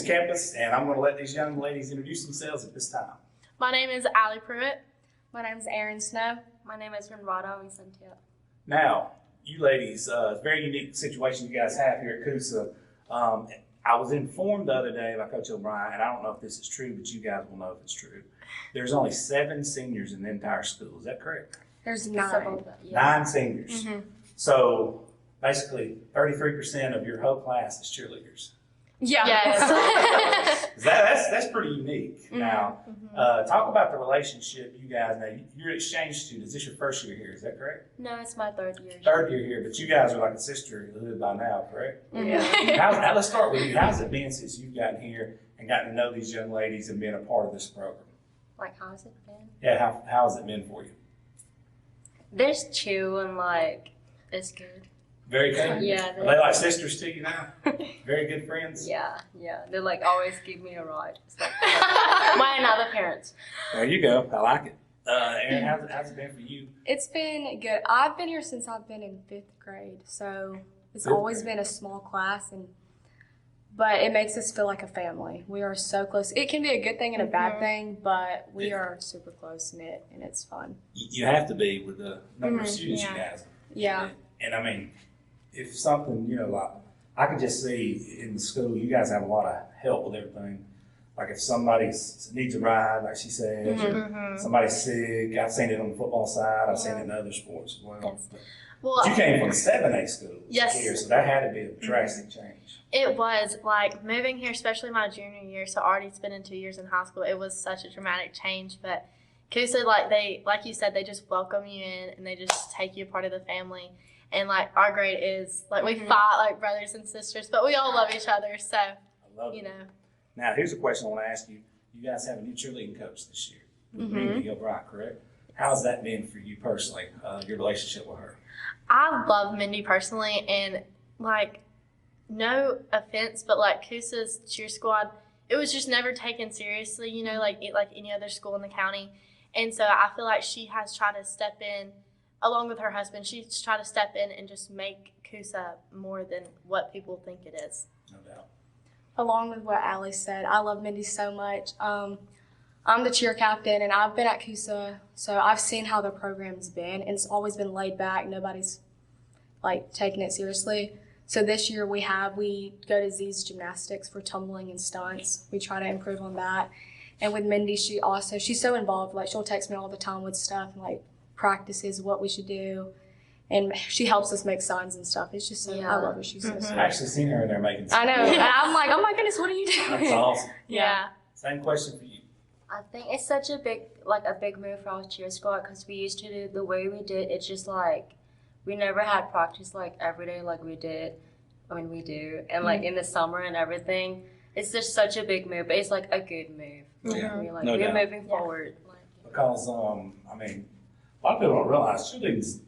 campus, and I'm going to let these young ladies introduce themselves at this time. My name is Allie Pruitt. My name is Erin Snow. My name is Renrado Vicentio. Now, you ladies, a very unique situation you guys have here at Coosa. I was informed the other day by Coach O'Brien, and I don't know if this is true, but you guys will know if it's true. There's only 7 seniors in the entire school. Is that correct? There's 9. 9 seniors. Mm-hmm. So basically, 33% of your whole class is cheerleaders. Yeah. Yes. That's pretty unique. Mm-hmm. Now, talk about the relationship you guys. Now, you're exchange students. This is your first year here. Is that correct? No, it's my 3rd year. 3rd year here, but you guys are like a sisterhood by now, correct? Mm-hmm. Yeah. Let's start with you. How's it been since you've gotten here and gotten to know these young ladies and been a part of this program? Like, how's it been? Yeah, how has it been for you? There's chill and it's good. Very good. Yeah. Are they like sisters to you now? Very good friends? Yeah. They always give me a ride. It's like mine and other parents. There you go. I like it. Erin, how's it been for you? It's been good. I've been here since I've been in 5th grade, so it's always been a small class, but it makes us feel like a family. We are so close. It can be a good thing and a bad thing, but we are super close-knit, and it's fun. You have to be with the number of students you guys have. Yeah. And I mean, if something, like, I can just see in the school, you guys have a lot of help with everything. Like if somebody needs a ride, like she said, or somebody's sick. I've seen it on the football side. I've seen it in other sports as well. Yes. But you came from 7A school Yes. here, so that had to be a drastic change. It was like moving here, especially my junior year, so already spending 2 years in high school. It was such a dramatic change, but Coosa, like you said, they just welcome you in and they just take you a part of the family. And like our grade is like we fight like brothers and sisters, but we all love each other. So I love it. Now, here's a question I want to ask you. You guys have a new cheerleading coach this year, Mindy O'Brien, correct? How's that been for you personally, your relationship with her? I love Mindy personally, and like no offense, but like Coosa's cheer squad, it was just never taken seriously, like any other school in the county. And so I feel like she has tried to step in, along with her husband, she's tried to step in and just make Coosa more than what people think it is. No doubt. Along with what Allie said, I love Mindy so much. I'm the cheer captain, and I've been at Coosa, so I've seen how the program's been, and it's always been laid back. Nobody's taking it seriously. So this year we go to Z's gymnastics for tumbling and stunts. We try to improve on that. And with Mindy, she's so involved. She'll text me all the time with stuff and practices what we should do. And she helps us make signs and stuff. It's just I love her. She's so sweet. I've actually seen her in there making I know. And I'm like, oh my goodness, what are you doing? That's awesome. Yeah. Same question for you. I think it's such a big move for our cheer squad because we used to do the way we did. It's just we never had practice every day like we did. I mean, we do. And in the summer and everything, it's just such a big move. But it's a good move. Yeah. We're moving forward. Because, I mean, a lot of people don't realize cheerleading's,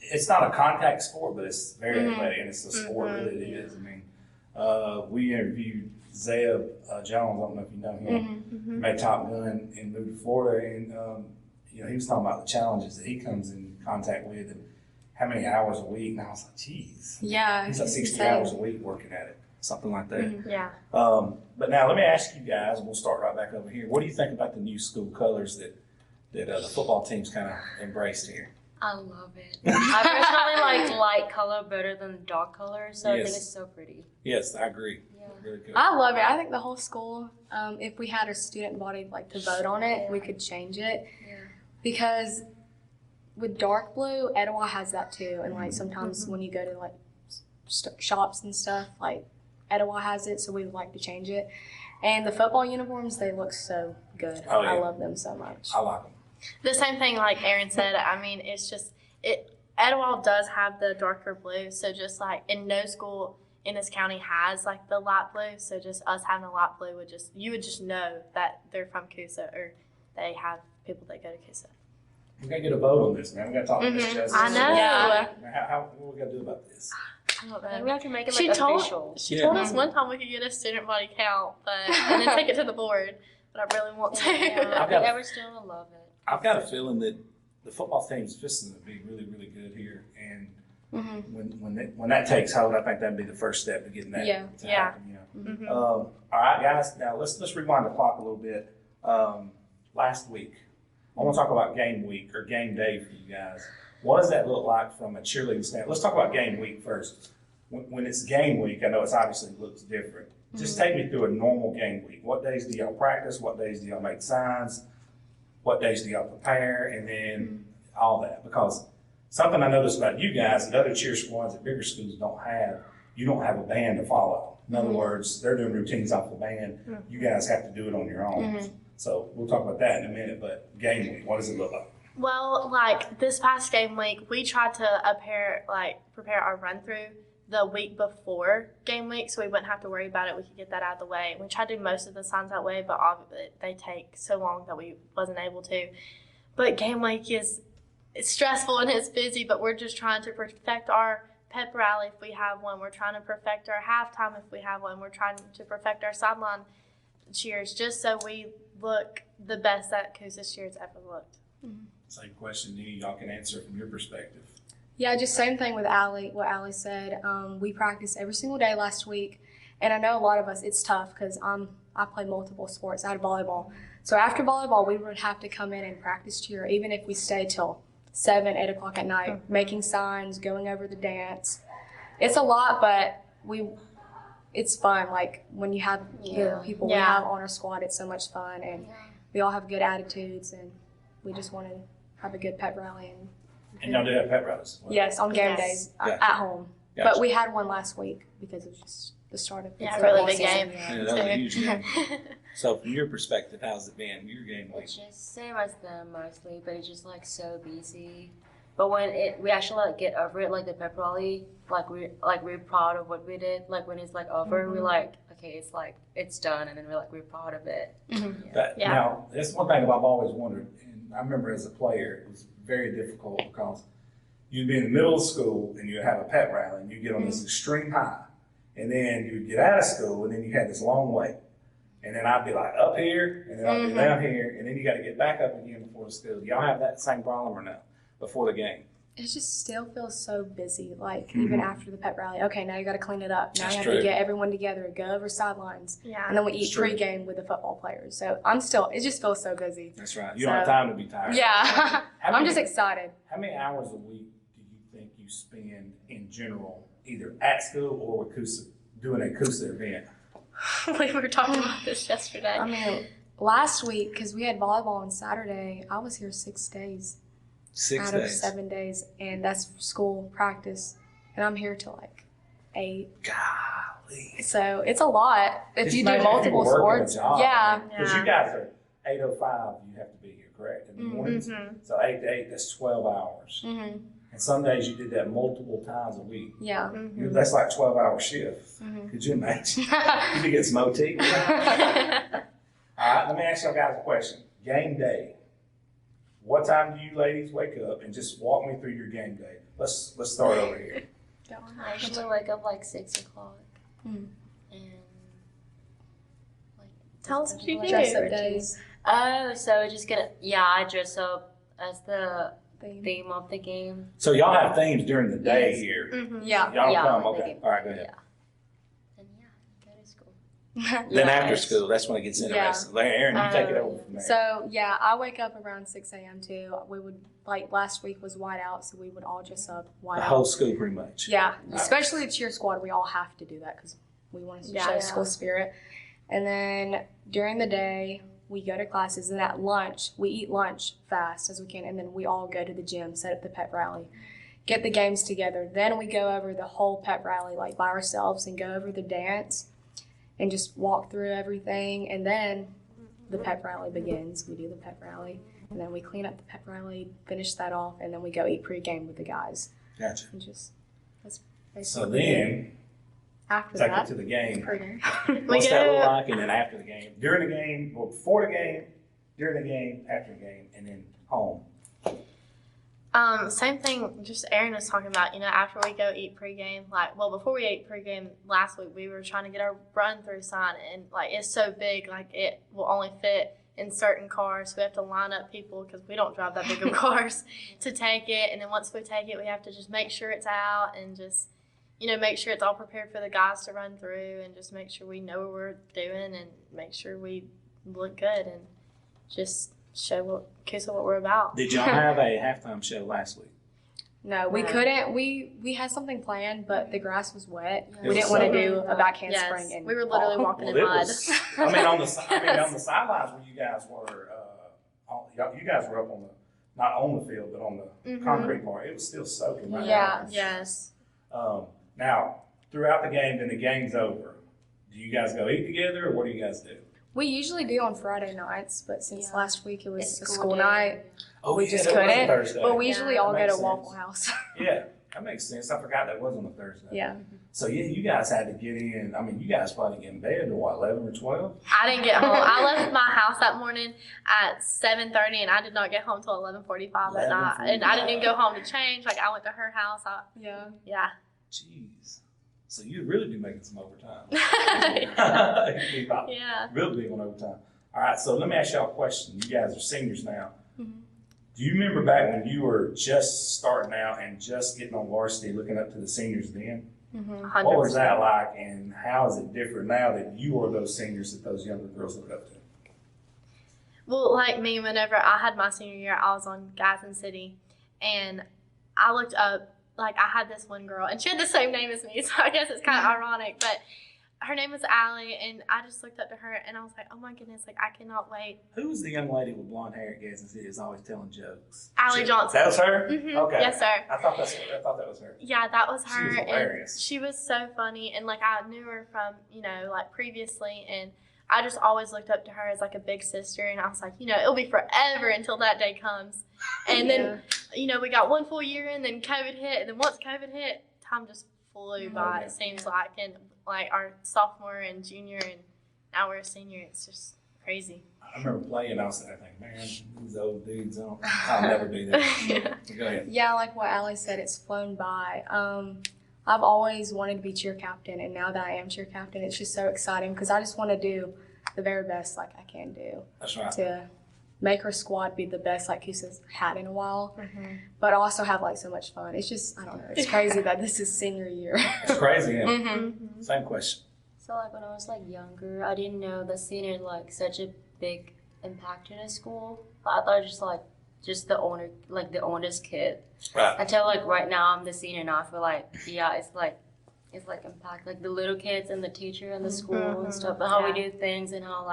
it's not a contact sport, but it's very athletic, and it's a sport, really it is. I mean, we interviewed Zeb Jones, I don't know if you know him, he made Top Gun and moved to Florida, and he was talking about the challenges that he comes in contact with and how many hours a week, and I was like, geez. Yeah. He's 60 hours a week working at it, something like that. Yeah. But now let me ask you guys, and we'll start right back over here. What do you think about the new school colors that the football team's kind of embraced here? I love it. I personally like light color better than dark color, so I think it's so pretty. Yes, I agree. Yeah. Really good. I love it. I think the whole school, if we had a student body to vote on it, we could change it. Yeah. Because with dark blue, Etowah has that too. And sometimes when you go to shops and stuff, Etowah has it, so we would like to change it. And the football uniforms, they look so good. Oh, yeah. I love them so much. I like them. The same thing like Erin said. I mean, it's just Etowah does have the darker blue, so just and no school in this county has the light blue. So just us having a light blue you would just know that they're from Coosa or they have people that go to Coosa. We gotta get a vote on this, man. We gotta talk to Miss Justice. I know. Yeah. What we gotta do about this? I don't I think know. we have to make it She official. told us one time we could get a student body count, and then take it to the board. But I really want to. Yeah, I think every student will love it. I've got a feeling that the football team's just going to be really, really good here, and when that takes hold, I think that'd be the first step to getting that to happen. All right, guys. Now let's rewind the clock a little bit. Last week, I want to talk about game week or game day for you guys. What does that look like from a cheerleading standpoint? Let's talk about game week first. When it's game week, I know it's obviously looks different. Just take me through a normal game week. What days do y'all practice? What days do y'all make signs? What days do y'all prepare? And then all that. Because something I noticed about you guys and other cheer squads at bigger schools you don't have a band to follow. In other words, they're doing routines off the band. You guys have to do it on your own. So we'll talk about that in a minute, but game week, what does it look like? Well, like this past game week, we tried to prepare our run through the week before game week, so we wouldn't have to worry about it. We could get that out of the way. We tried to do most of the signs that way, but they take so long that we wasn't able to. But game week it's stressful and it's busy, but we're just trying to perfect our pep rally if we have one. We're trying to perfect our halftime if we have one. We're trying to perfect our sideline cheers just so we look the best that Coosa's cheers ever looked. Same question to you. Y'all can answer from your perspective. Yeah, just same thing with Allie, what Allie said. We practiced every single day last week, and I know a lot of us, it's tough because I play multiple sports. I had volleyball. So after volleyball, we would have to come in and practice cheer, even if we stayed till 7, 8 o'clock at night, making signs, going over the dance. It's a lot, but it's fun. Like when you have the people we have on our squad, it's so much fun, and we all have good attitudes, and we just want to have a good pep rally. And y'all do have pep rallies? Well, yes, on game days at home. Gotcha. But we had one last week because it was just the start of the really big season. game. Yeah, that was a huge game. So from your perspective, how's it been? Your game week? It's just same as them mostly, but it's just like so busy. But when we actually like get over it, like the pep rally, we're proud of what we did. Like when it's like over, we're like, okay, it's done, and then we're proud of it. Now, that's one thing I've always wondered, and I remember as a player, it was very difficult because you'd be in the middle of school and you'd have a pep rally and you get on this extreme high, and then you'd get out of school and then you had this long wait, and then I'd be like up here and then I'd be down here, and then you got to get back up again before the school. Y'all have that same problem or no? Before the game? It just still feels so busy, like even after the pep rally. Okay, now you got to clean it up. Now That's you have true. to get everyone together, go over sidelines, Yeah. and then we eat That's true. pregame with the football players. So it just feels so busy. That's right. You don't have time to be tired. Yeah, How I'm many- just excited. How many hours a week do you think you spend in general, either at school or with Coosa, doing a Coosa event? We were talking about this yesterday. I mean, last week, because we had volleyball on Saturday, I was here 6 days. 6 out of days. 7 days, and that's school practice, and I'm here till like 8. Golly. So it's a lot if Just you do imagine if multiple you were working a sports. job. Yeah, Because you guys are 8:05, you have to be here, correct? In the mornings? So 8 to 8, that's 12 hours. And some days you did that multiple times a week. yeah. That's like 12-hour shifts. Could you imagine? You could get some OT. All right, let me ask y'all guys a question. Game day. What time do you ladies wake up, and just walk me through your game day? Let's start over here. I usually wake up like 6 o'clock, and Tell us what you do. Dress up days. Oh, so just I dress up as the Theme. theme of the game. So y'all have themes during the day Yes. here. Yeah. Y'all Yeah, come, like okay. the- All right, go ahead. And go to school. Then Yeah, after it's- school, that's when it gets interesting. Aaron, you take it over from there. So yeah, I wake up around 6 a.m. too. We would last week was white out, so we would all dress up white The out. whole school, pretty much. Yeah, especially the cheer squad, we all have to do that because we want to show school spirit. And then during the day, we go to classes, and at lunch, we eat lunch fast as we can, and then we all go to the gym, set up the pep rally, get the games together. Then we go over the whole pep rally by ourselves and go over the dance and just walk through everything. And then the pep rally begins. We do the pep rally, and then we clean up the pep rally, finish that off, and then we go eat pregame with the guys. Gotcha. And just that's basically So it. then, After take that, it to the game. pregame. What's that look like? And then after the game, during the game, or before the game, during the game, after the game, and then home. Same thing, just Aaron was talking about, after we go eat pregame, before we ate pregame last week, we were trying to get our run through sign, and it's so big, it will only fit in certain cars. So we have to line up people because we don't drive that big of cars to take it. And then once we take it, we have to just make sure it's out and just make sure it's all prepared for the guys to run through and just make sure we know what we're doing and make sure we look good and just show what we're about. Did y'all have a halftime show last week? No, we No. couldn't. We had something planned, but the grass was wet. It We was didn't want so to do bad. a backhand Yes, spring. And we were literally fall. walking in it mud. was. I mean, on the sidelines where you guys were, you guys were up on the not on the field, but on the Mhm. concrete part. It was still soaking right Yeah. Yes. Now, throughout the game, then the game's over. Do you guys go eat together, or what do you guys do? We usually do on Friday nights, but since Yeah. last week it was It's a school school day. night, Oh, we yeah, just that was couldn't. Thursday. But we usually Yeah, all that go to makes Waffle sense. House. Yeah, that makes sense. I forgot that was on a Thursday. Yeah. So yeah, you guys had to get in. I mean, you guys probably get in bed at what, 11 or 12? I didn't get home. I left my house that morning at 7:30, and I did not get home till 11:45 at night. And I didn't even go home to change. Like, I went to her house. Yeah. Yeah. Jeez. So you'd really be making some overtime. Yeah. You'd be about really big on overtime. All right, so let me ask y'all a question. You guys are seniors now. Mhm. Do you remember back when you were just starting out and just getting on varsity, looking up to the seniors then? Mm-hmm. 100%. What was that like, and how is it different now that you are those seniors that those younger girls look up to? Well, like me, whenever I had my senior year, I was on Gadsden City, and I looked up, like, I had this one girl, and she had the same name as me, so I guess it's kind of ironic, but her name was Allie, and I just looked up to her, and I was like, oh my goodness, like, I cannot wait. Who was the young lady with blonde hair at Gadsden City that's always telling jokes? Allie Johnson. That was her? Mhm. Okay. Yes, sir. I thought that was her. Yeah, that was She her. was and hilarious. she was so funny, and like I knew her from like previously, and I just always looked up to her as like a big sister, and I was like, it'll be forever until that day comes. And then we got one full year in, then COVID hit, and then once COVID hit, time just flew by. It seems like, and like our sophomore and junior, and now we're a senior. It's just crazy. I remember playing, I was thinking, man, these old dudes, I'll never be there. Yeah. Go ahead. Yeah, like what Allie said, it's flown by. I've always wanted to be cheer captain, and now that I am cheer captain, it's just so exciting because I just want to do the very best like I can do That's right. to make her squad be the best like Kusa's had in a while, Mm-hmm. but also have like so much fun. It's just, I don't know, it's crazy that this is senior year. It's crazy, yeah. Mm-hmm. Same question. So like when I was like younger, I didn't know the senior had like such a big impact in a school. I thought just the owner's kid. Right. Until like right now I'm the senior now, I feel like it's like impact like the little kids and the teacher and the school and stuff, and how we do things and how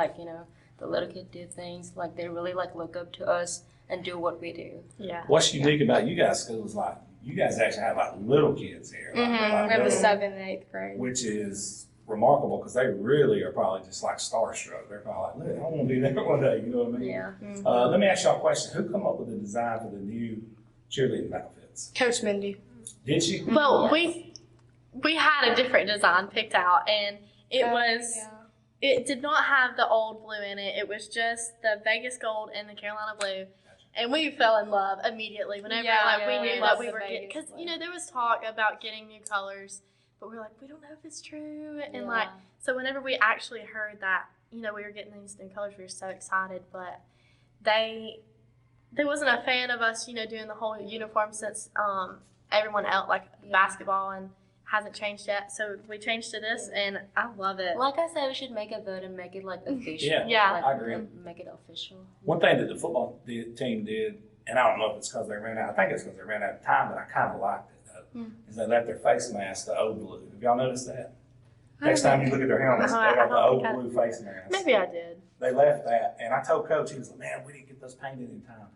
the little kid do things, like they really like look up to us and do what we do. Yeah. What's unique about you guys' school is like, you guys actually have like little kids here. Like, Mhm. like We have the little- 7th and 8th grade. which is remarkable because they really are probably just like starstruck. They're probably like, look, I want to be there one day, you know what I mean? Yeah. Let me ask y'all a question. Who come up with the design for the new cheerleading outfits? Coach Mindy. Did she? Well, Yes. we had a different design picked out, and it did not have the old blue in it. It was just the Vegas gold and the Carolina blue. And we fell in love immediately whenever we we knew love that we the were getting, Vegas because blue. there was talk about getting new colors, but we were like, we don't know if it's true. And like, so whenever we actually heard that, we were getting these new colors, we were so excited. But they wasn't a fan of us, doing the whole uniform since everyone else, like basketball, and hasn't changed yet. So we changed to this, and I love it. Like I said, we should make a vote and make it like official. Yeah. Like, I agree. Make it official. One thing that the football team did, and I don't know if it's because they ran out, I think it's because they ran out of time, but I kind of liked it though, is they left their face mask the old blue. Have y'all noticed that? Next time you look at their helmets, they I got the don't old think I- blue face mask. Maybe I did. They left that, and I told Coach, he was like, man, we didn't get those painted in time.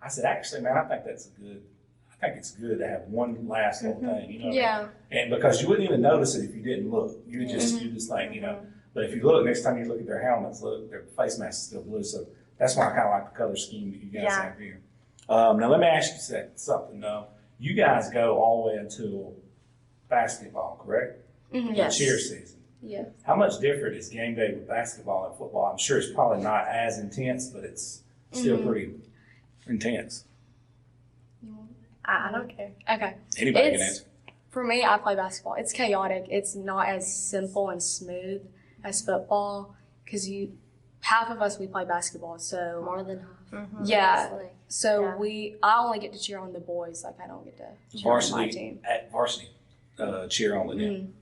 I said, actually, man, I think it's good to have one last little thing, you know what I mean? Yeah. And because you wouldn't even notice it if you didn't look. You just think, but if you look, next time you look at their helmets, look, their face mask is still blue. So that's why I kind of like the color scheme that you guys have here. Now let me ask you something though. You guys go all the way until basketball, correct? Mhm. Yes. The cheer season. Yeah. How much different is game day with basketball and football? I'm sure it's probably not as intense, but it's still pretty intense. I don't care. Okay. Anybody can It's- answer. For me, I play basketball. It's chaotic. It's not as simple and smooth as football because half of us, we play basketball. So More than half. yeah. It's like- So Yeah. I only get to cheer on the boys. Like I don't get to cheer on my Varsity team. at varsity. cheer only then.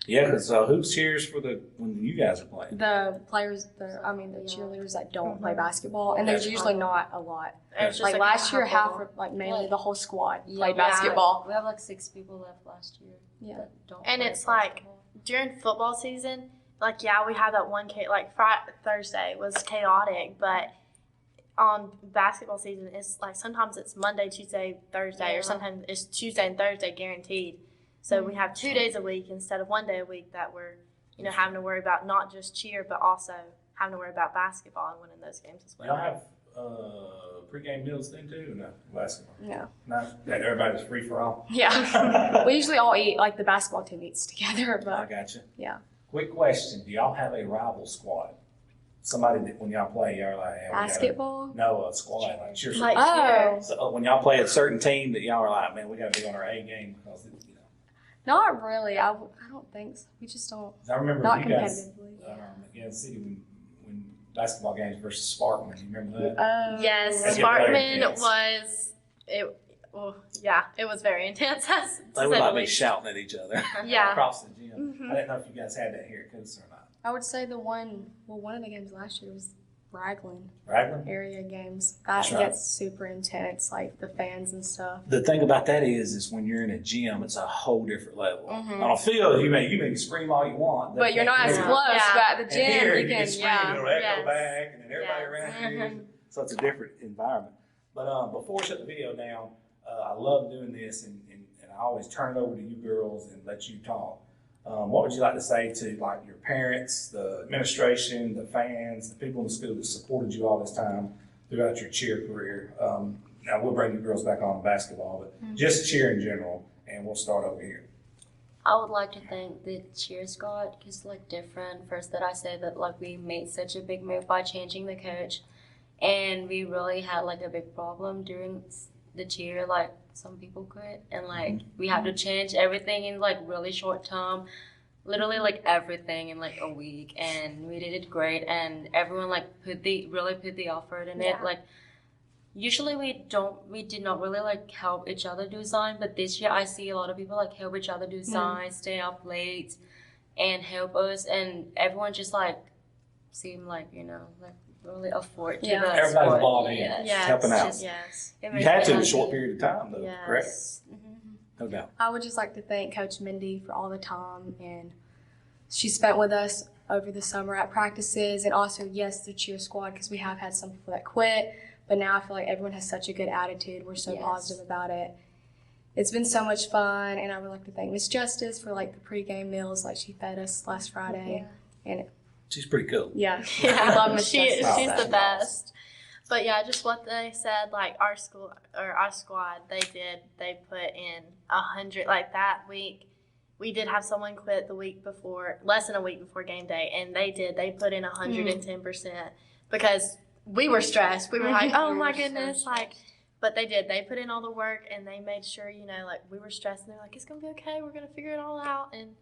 Yeah, so who cheers for when you guys are playing? The players, the cheerleaders that don't play basketball, and there's usually not a lot. It's just Like a last year, couple. mainly the whole squad Yeah, played basketball. We have like 6 people left last year. Yeah. That don't And play it's like basketball. during football season, like we had that one like Thursday was chaotic, but on basketball season, it's like sometimes it's Monday, Tuesday, Thursday, or sometimes it's Tuesday and Thursday guaranteed. So we have 2 days a week instead of 1 day a week that we're, having to worry about not just cheer, but also having to worry about basketball and winning those games as well. Y'all have pregame meals then too? Or no, basketball. No. No, that everybody's free for all. Yeah. We usually all eat, like the basketball team eats together, I but got you. Yeah. Quick question: do y'all have a rival squad? Somebody that when y'all play, y'all like hey, basketball. No, a squad like cheer. Like Oh, So when y'all play a certain team that y'all are like, man, we got to be on our A game because not really. I don't think so. We just don't. I remember Not you guys competitively. against City when basketball games versus Sparkman. Do you remember that? Yes, That's very Sparkman intense. was it. Well, yeah, it was very intense. They would like be shouting at each other Yeah. across the gym. I didn't know if you guys had that here at Coosa or not. I would say one of the games last year was Raglan Raglan? area games. That's That right. gets super intense, like the fans and stuff. The thing about that is when you're in a gym, it's a whole different level. Mhm. On a field, you may scream all you want, But you're not as Yeah. close. Yeah. But at the And gym, here, you can, scream, it'll echo Yes. back, and then everybody Yes. around you. So it's a different environment. But before we shut the video down, I love doing this, and I always turn it over to you girls and let you talk. What would you like to say to like your parents, the administration, the fans, the people in the school that supported you all this time throughout your cheer career? Now we'll bring the girls back on basketball, but just cheer in general, and we'll start over here. I would like to thank the cheer squad because like different. First that I said that like we made such a big move by changing the coach, and we really had like a big problem during the cheer. Like some people quit, and like we had to change everything in like really short time, literally like everything in like a week, and we did it great. And everyone like really put the effort in it. Like usually we did not really like help each other do sign, but this year I see a lot of people like help each other do signs, stay up late, and help us, and everyone just like seemed like like really afford to the Everybody's sport. bought in. Yes. Helping out. Just- Yes. It You makes had me to in a happy. short period of time, though, correct? Yes. No doubt. I would just like to thank Coach Mindy for all the time and she spent with us over the summer at practices, and also the cheer squad, because we have had some people that quit, but now I feel like everyone has such a good attitude. We're so positive about it. It's been so much fun, and I would like to thank Miss Justice for like the pregame meals, like she fed us last Friday, and She's pretty cool. I Yeah, love Miss she's Justice. the best. But yeah, just what they said, like our squad, they put in 100 like that week. We did have someone quit the week before, less than a week before game day, and they put in 110% because we were stressed. We were like, oh my goodness, but they put in all the work, and they made sure, like we were stressed, and they're like, it's gonna be okay, we're gonna figure it all out. And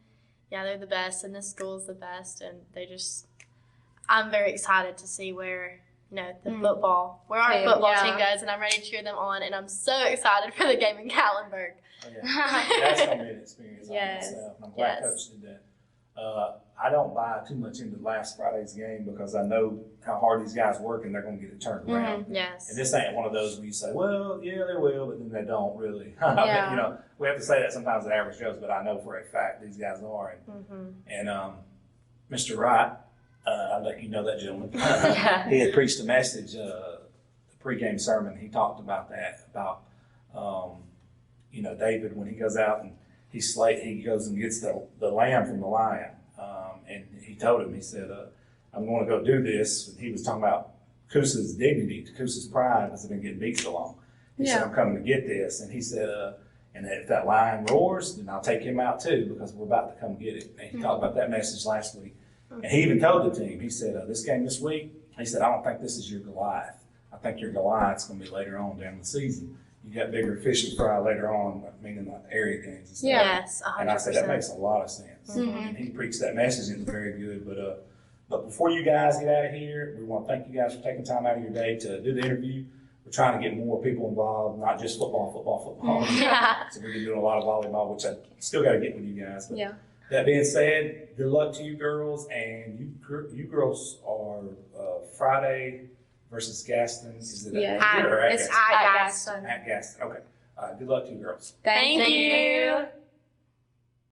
yeah, they're the best, and this school is the best, and I'm very excited to see where our football team goes, and I'm ready to cheer them on, and I'm so excited for the game in Gatlinburg. Oh, yeah. That's going to be an experience on Yes. myself. I'm glad Coach did that. I don't buy too much into last Friday's game because I know how hard these guys work and they're going to get it turned around. Yes. And this ain't one of those where you say, well, yeah, they will, but then they don't really. Yeah. We have to say that sometimes at average Joe's, but I know for a fact these guys are. And Mr. Wright, I'd let you know that gentleman. He had preached a message, the pregame sermon. He talked about that, about David, when he goes out and he goes and gets the lamb from the lion. And he told him, he said, I'm going to go do this. And he was talking about Coosa's dignity, Coosa's pride, because they've been getting beat so long. He said, I'm coming to get this. And he said, and if that lion roars, then I'll take him out too, because we're about to come get it. And he talked about that message last week. And he even told the team, he said, this game this week, he said, I don't think this is your Goliath. I think your Goliath's going to be later on down the season. You got bigger fish to fry later on, meaning the area games and stuff. Yes, 100%. And I said, that makes a lot of sense. And he preached that message, and it was very good. But before you guys get out of here, we want to thank you guys for taking time out of your day to do the interview. we're trying to get more people involved, not just football. Yeah. So we've been doing a lot of volleyball, which I still got to get with you guys. But Yeah. that being said, good luck to you girls, and you girls are Friday versus Gaston. Is it Yeah. at here or at It's Gaston? I at got Gaston. At Gaston. Okay. Good luck to you girls. Thank Thank you. you.